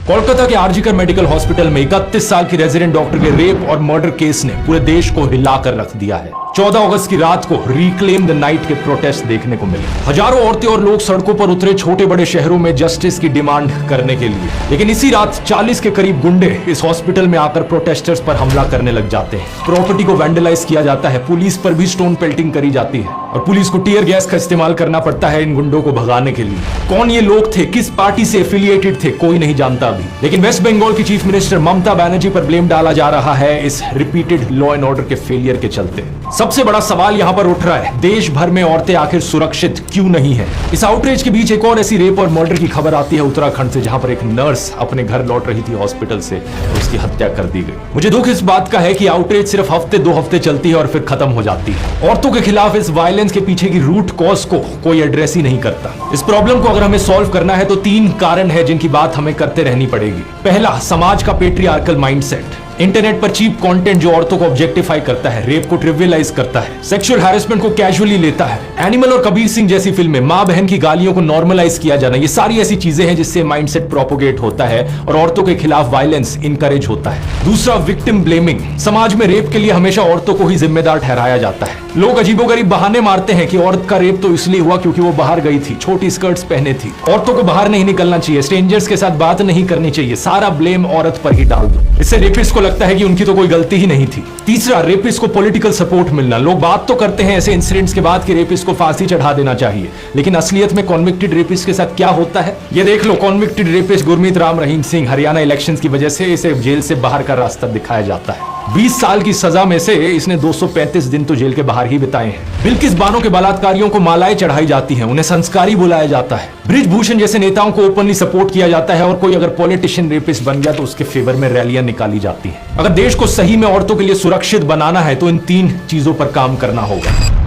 कोलकाता के RG Kar medical hospital में 31 साल की रेजिडेंट डॉक्टर के रेप और मर्डर केस ने पूरे देश को हिलाकर रख दिया है। 14 अगस्त की रात को रिक्लेम द नाइट के प्रोटेस्ट देखने को मिले। हजारों औरतें और लोग सड़कों पर उतरे छोटे बड़े शहरों में जस्टिस की डिमांड करने के लिए। लेकिन इसी रात 40 के करीब गुंडे इस हॉस्पिटल में आकर प्रोटेस्टर्स पर हमला करने लग जाते हैं। प्रॉपर्टी को वैंडलाइज किया जाता है, पुलिस पर भी स्टोन पेल्टिंग करी जाती है और पुलिस को टीयर गैस का इस्तेमाल करना पड़ता है इन गुंडों को भगाने के लिए। कौन ये लोग थे, किस पार्टी से एफिलिएटेड थे, कोई नहीं जानता अभी। लेकिन वेस्ट बंगाल की चीफ मिनिस्टर ममता बनर्जी पर ब्लेम डाला जा रहा है इस रिपीटेड लॉ एंड ऑर्डर के फेलियर के चलते। सबसे बड़ा सवाल यहाँ पर उठ रहा है, देश भर में औरतें आखिर सुरक्षित क्यों नहीं है। इस आउटरीच के बीच एक और ऐसी रेप और मर्डर की खबर आती है उत्तराखंड से, जहां पर एक नर्स अपने घर लौट रही थी हॉस्पिटल से और उसकी हत्या कर दी गई। मुझे दुख इस बात का है कि आउटरीच सिर्फ हफ्ते 2 हफ्ते चलती है और फिर खत्म हो जाती है। औरतों के खिलाफ इस वायलेंस के पीछे की रूट कॉज को कोई एड्रेस ही नहीं करता। इस प्रॉब्लम को अगर हमें सॉल्व करना है तो 3 कारण है जिनकी बात हमें करते रहनी पड़ेगी। पहला, समाज का पेट्रियार्कल माइंडसेट। इंटरनेट पर चीप कंटेंट जो औरतों को ऑब्जेक्टिफाई करता है, रेप को ट्रिवियलाइज करता है, सेक्सुअल हैरेसमेंट को कैजुअली लेता है। एनिमल और कबीर सिंह जैसी फिल्में, मां बहन की गालियों को नॉर्मलाइज किया जाना, ये सारी ऐसी चीजें हैं जिससे माइंडसेट प्रोपोगेट होता है और औरतों के खिलाफ वायलेंस इनकरेज होता है। दूसरा, विक्टिम ब्लेमिंग। समाज में रेप के लिए हमेशा औरतों को ही जिम्मेदार ठहराया जाता है। लोग अजीबोगरीब बहाने मारते हैं कि औरत का रेप तो इसलिए हुआ क्योंकि वो बाहर गई थी, छोटी स्कर्ट्स पहने थी, औरतों को बाहर नहीं निकलना चाहिए, स्ट्रेंजर्स के साथ बात नहीं करनी चाहिए, सारा ब्लेम औरत पर ही डाल दो। इससे रेपिस्ट को लगता है कि उनकी तो कोई गलती ही नहीं थी। तीसरा, रेपिस्ट को पॉलिटिकल सपोर्ट मिलना। लोग बात तो करते हैं ऐसे इंसिडेंट्स के बाद कि रेपिस्ट को फांसी चढ़ा देना चाहिए, लेकिन असलियत में कॉन्विक्टेड रेपिस्ट के साथ क्या होता है ये देख लो। Convicted rapist Gurmeet Ram Rahim Singh, Haryana elections की वजह से इसे जेल से बाहर का रास्ता दिखाया जाता है। 20 साल की सजा में से इसने 235 दिन तो जेल के बाहर ही बिताए हैं। बिल्किस बानो के बलात्कारियों को मालाएं चढ़ाई जाती हैं, उन्हें संस्कारी बुलाया जाता है। बृजभूषण जैसे नेताओं को ओपनली सपोर्ट किया जाता है और कोई अगर पॉलिटिशियन रेपिस्ट बन गया तो उसके फेवर में रैलियां निकाली जाती हैं। अगर देश को सही में औरतों के लिए सुरक्षित बनाना है तो इन 3 चीजों पर काम करना होगा।